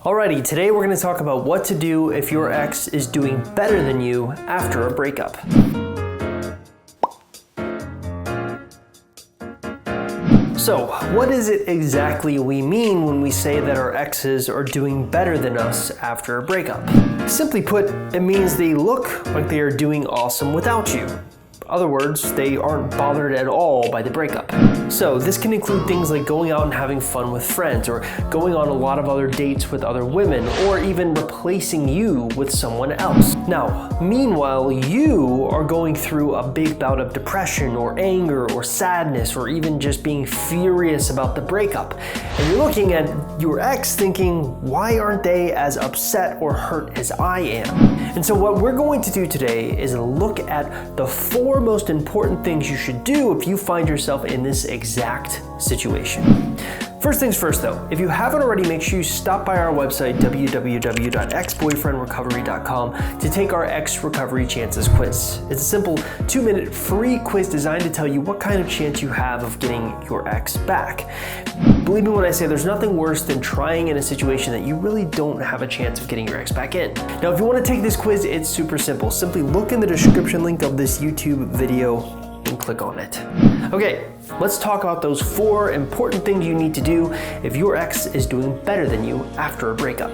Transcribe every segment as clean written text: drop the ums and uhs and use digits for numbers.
Alrighty, today we're going to talk about what to do if your ex is doing better than you after a breakup. So, what is it exactly we mean when we say that our exes are doing better than us after a breakup? Simply put, it means they look like they are doing awesome without you. In other words, they aren't bothered at all by the breakup. So this can include things like going out and having fun with friends, or going on a lot of other dates with other women, or even replacing you with someone else. Now, meanwhile, you are going through a big bout of depression or anger or sadness, or even just being furious about the breakup. And you're looking at your ex thinking, why aren't they as upset or hurt as I am? And so what we're going to do today is look at the 4 most important things you should do if you find yourself in this exact situation. First things first though, if you haven't already, make sure you stop by our website www.exboyfriendrecovery.com to take our Ex Recovery Chances quiz. It's a simple 2-minute free quiz designed to tell you what kind of chance you have of getting your ex back. Believe me when I say there's nothing worse than trying in a situation that you really don't have a chance of getting your ex back in. Now if you want to take this quiz, it's super simple. Simply look in the description link of this YouTube video and click on it. Okay, let's talk about those 4 important things you need to do if your ex is doing better than you after a breakup.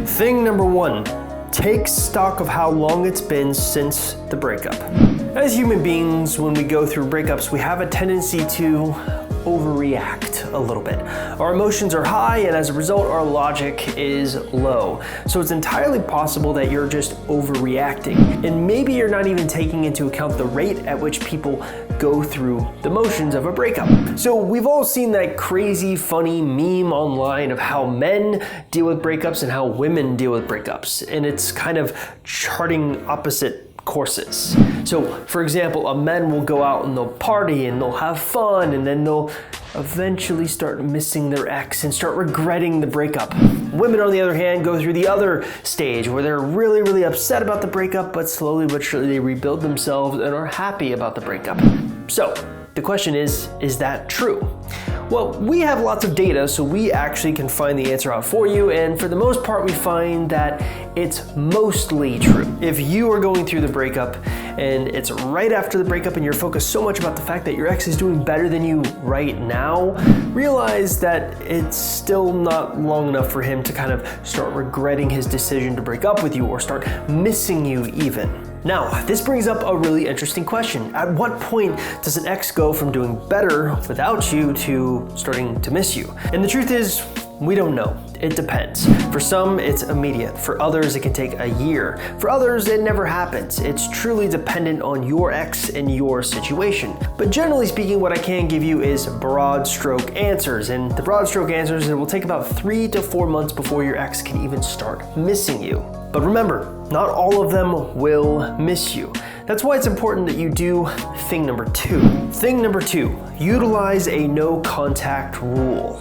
Thing number 1, take stock of how long it's been since the breakup. As human beings, when we go through breakups, we have a tendency to overreact a little bit. Our emotions are high, and as a result, our logic is low. So it's entirely possible that you're just overreacting. And maybe you're not even taking into account the rate at which people go through the motions of a breakup. So we've all seen that crazy, funny meme online of how men deal with breakups and how women deal with breakups. And it's kind of charting opposite courses. So, for example, men will go out and they'll party and they'll have fun, and then they'll eventually start missing their ex and start regretting the breakup. Women, on the other hand, go through the other stage where they're really, really upset about the breakup, but slowly but surely they rebuild themselves and are happy about the breakup. So, the question is that true? Well, we have lots of data, so we actually can find the answer out for you, and for the most part, we find that it's mostly true. If you are going through the breakup and it's right after the breakup and you're focused so much about the fact that your ex is doing better than you right now, realize that it's still not long enough for him to kind of start regretting his decision to break up with you or start missing you even. Now, this brings up a really interesting question. At what point does an ex go from doing better without you to starting to miss you? And the truth is, we don't know. It depends. For some, it's immediate. For others, it can take a year. For others, it never happens. It's truly dependent on your ex and your situation. But generally speaking, what I can give you is broad stroke answers. And the broad stroke answers, it will take about 3 to 4 months before your ex can even start missing you. But remember, not all of them will miss you. That's why it's important that you do thing number 2. Thing number 2, utilize a no contact rule.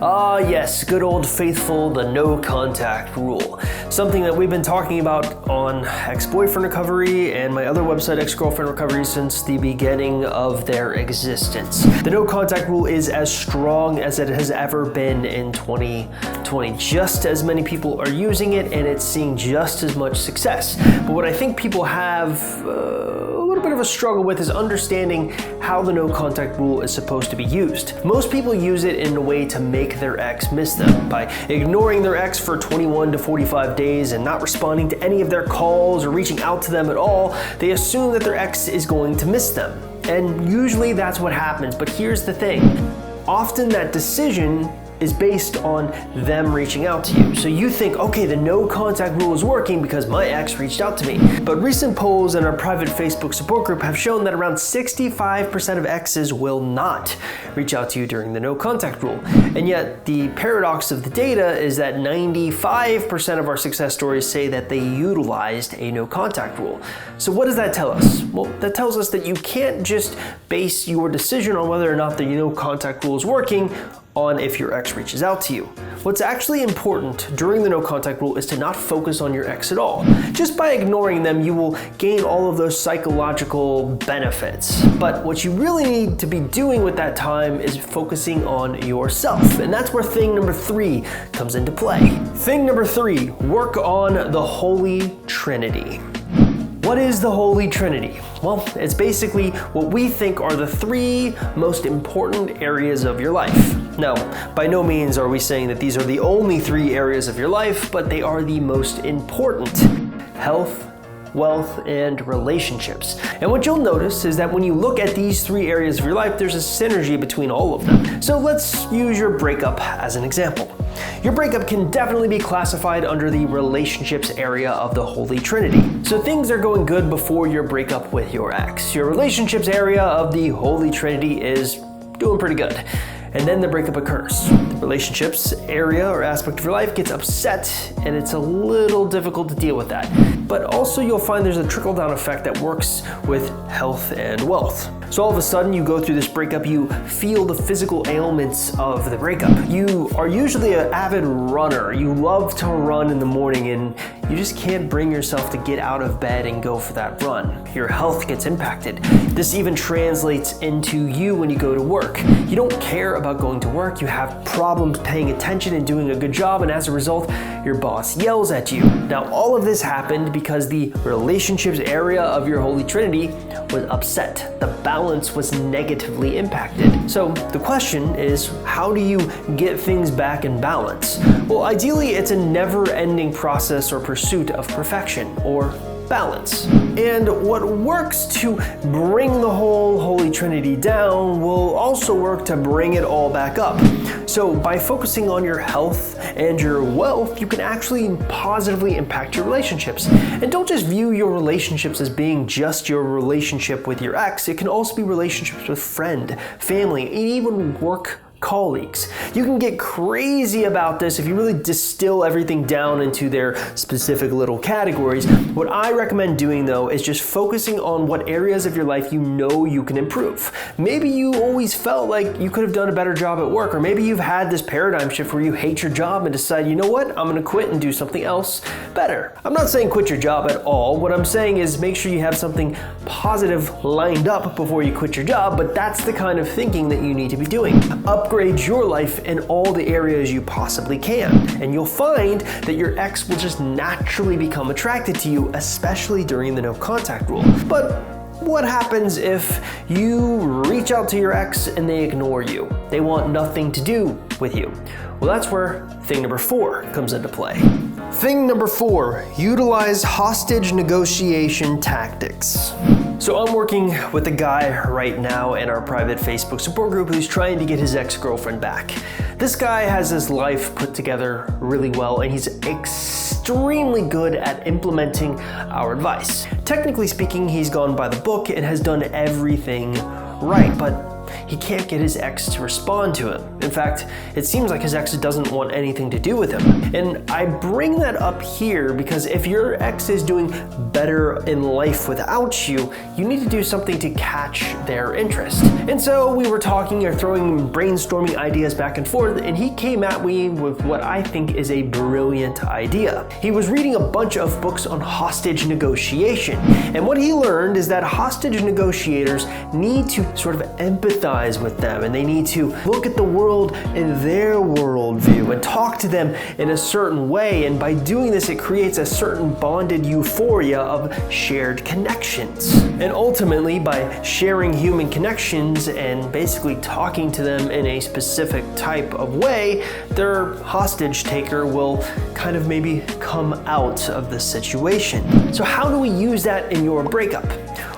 Ah yes, good old faithful, the no contact rule. Something that we've been talking about on Ex-Boyfriend Recovery and my other website, Ex-Girlfriend Recovery, since the beginning of their existence. The no contact rule is as strong as it has ever been in 2020. Just as many people are using it, and it's seeing just as much success. But what I think people have a little bit of a struggle with is understanding how the no contact rule is supposed to be used. Most people use it in a way to make their ex miss them by ignoring their ex for 21 to 45 days and not responding to any of their calls or reaching out to them at all. They assume that their ex is going to miss them. And usually that's what happens, but here's the thing. Often that decision is based on them reaching out to you. So you think, okay, the no contact rule is working because my ex reached out to me. But recent polls in our private Facebook support group have shown that around 65% of exes will not reach out to you during the no contact rule. And yet the paradox of the data is that 95% of our success stories say that they utilized a no contact rule. So what does that tell us? Well, that tells us that you can't just base your decision on whether or not the no contact rule is working on if your ex reaches out to you. What's actually important during the no contact rule is to not focus on your ex at all. Just by ignoring them, you will gain all of those psychological benefits. But what you really need to be doing with that time is focusing on yourself. And that's where thing number 3 comes into play. Thing number 3, work on the Holy Trinity. What is the Holy Trinity? Well, it's basically what we think are the 3 most important areas of your life. Now, by no means are we saying that these are the only 3 areas of your life, but they are the most important: health, wealth, and relationships. And what you'll notice is that when you look at these 3 areas of your life, there's a synergy between all of them. So let's use your breakup as an example. Your breakup can definitely be classified under the relationships area of the Holy Trinity. So things are going good before your breakup with your ex. Your relationships area of the Holy Trinity is doing pretty good. And then the breakup occurs. The relationships area or aspect of your life gets upset, and it's a little difficult to deal with that. But also you'll find there's a trickle-down effect that works with health and wealth. So all of a sudden you go through this breakup, you feel the physical ailments of the breakup. You are usually an avid runner. You love to run in the morning, and you just can't bring yourself to get out of bed and go for that run. Your health gets impacted. This even translates into you when you go to work. You don't care about going to work, you have problems paying attention and doing a good job, and as a result, your boss yells at you. Now, all of this happened because the relationships area of your Holy Trinity was upset. The balance was negatively impacted. So the question is, how do you get things back in balance? Well, ideally, it's a never-ending process or pursuit of perfection, or balance. And what works to bring the whole Holy Trinity down will also work to bring it all back up. So by focusing on your health and your wealth, you can actually positively impact your relationships. And don't just view your relationships as being just your relationship with your ex. It can also be relationships with friend, family, and even work colleagues. You can get crazy about this if you really distill everything down into their specific little categories. What I recommend doing though is just focusing on what areas of your life you know you can improve. Maybe you always felt like you could have done a better job at work, or maybe you've had this paradigm shift where you hate your job and decide, you know what, I'm gonna quit and do something else better. I'm not saying quit your job at all. What I'm saying is make sure you have something positive lined up before you quit your job, but that's the kind of thinking that you need to be doing. Upgrade your life in all the areas you possibly can, and you'll find that your ex will just naturally become attracted to you, especially during the no contact rule. But what happens if you reach out to your ex and they ignore you? They want nothing to do with you. Well, that's where thing number 4 comes into play. Thing number 4, utilize hostage negotiation tactics. So I'm working with a guy right now in our private Facebook support group who's trying to get his ex-girlfriend back. This guy has his life put together really well, and he's extremely good at implementing our advice. Technically speaking, he's gone by the book and has done everything right, but he can't get his ex to respond to him. In fact, it seems like his ex doesn't want anything to do with him. And I bring that up here because if your ex is doing better in life without you, you need to do something to catch their interest. And so we were talking or brainstorming ideas back and forth, and he came at me with what I think is a brilliant idea. He was reading a bunch of books on hostage negotiation. And what he learned is that hostage negotiators need to sort of empathize with them, and they need to look at the world in their worldview and talk to them in a certain way. And by doing this, it creates a certain bonded euphoria of shared connections. And ultimately, by sharing human connections and basically talking to them in a specific type of way, their hostage taker will kind of maybe come out of the situation. So how do we use that in your breakup?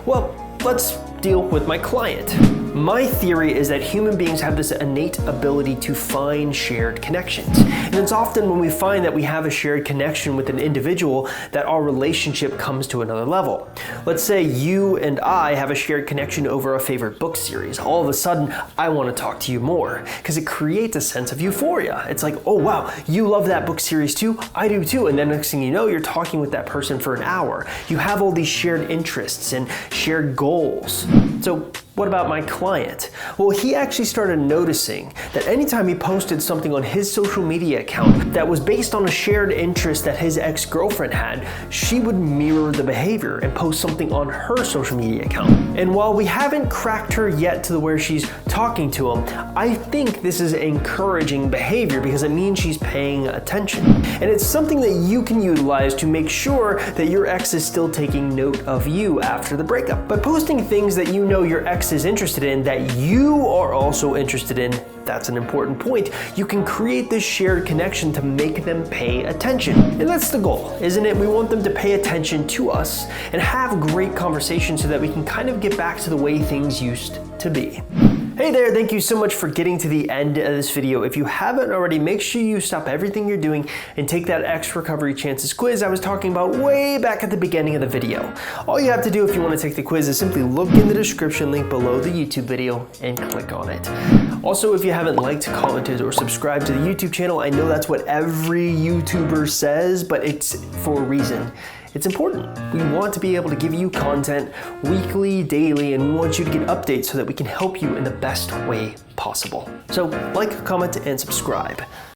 Well, let's deal with my client. My theory is that human beings have this innate ability to find shared connections. And it's often when we find that we have a shared connection with an individual that our relationship comes to another level. Let's say you and I have a shared connection over a favorite book series. All of a sudden, I want to talk to you more because it creates a sense of euphoria. It's like, oh wow, you love that book series too? I do too. And then next thing you know, you're talking with that person for an hour. You have all these shared interests and shared goals. So What about my client? Well, he actually started noticing that anytime he posted something on his social media account that was based on a shared interest that his ex-girlfriend had, she would mirror the behavior and post something on her social media account. And while we haven't cracked her yet to where she's talking to him, I think this is encouraging behavior because it means she's paying attention. And it's something that you can utilize to make sure that your ex is still taking note of you after the breakup. By posting things that you know your ex is interested in that you are also interested in, that's an important point. You can create this shared connection to make them pay attention. And that's the goal, isn't it? We want them to pay attention to us and have great conversations so that we can kind of get back to the way things used to be. Hey there, thank you so much for getting to the end of this video. If you haven't already, make sure you stop everything you're doing and take that X Recovery Chances quiz I was talking about way back at the beginning of the video. All you have to do if you want to take the quiz is simply look in the description link below the YouTube video and click on it. Also, if you haven't liked, commented, or subscribed to the YouTube channel, I know that's what every YouTuber says, but it's for a reason. It's important. We want to be able to give you content weekly, daily, and we want you to get updates so that we can help you in the best way possible. So like, comment, and subscribe.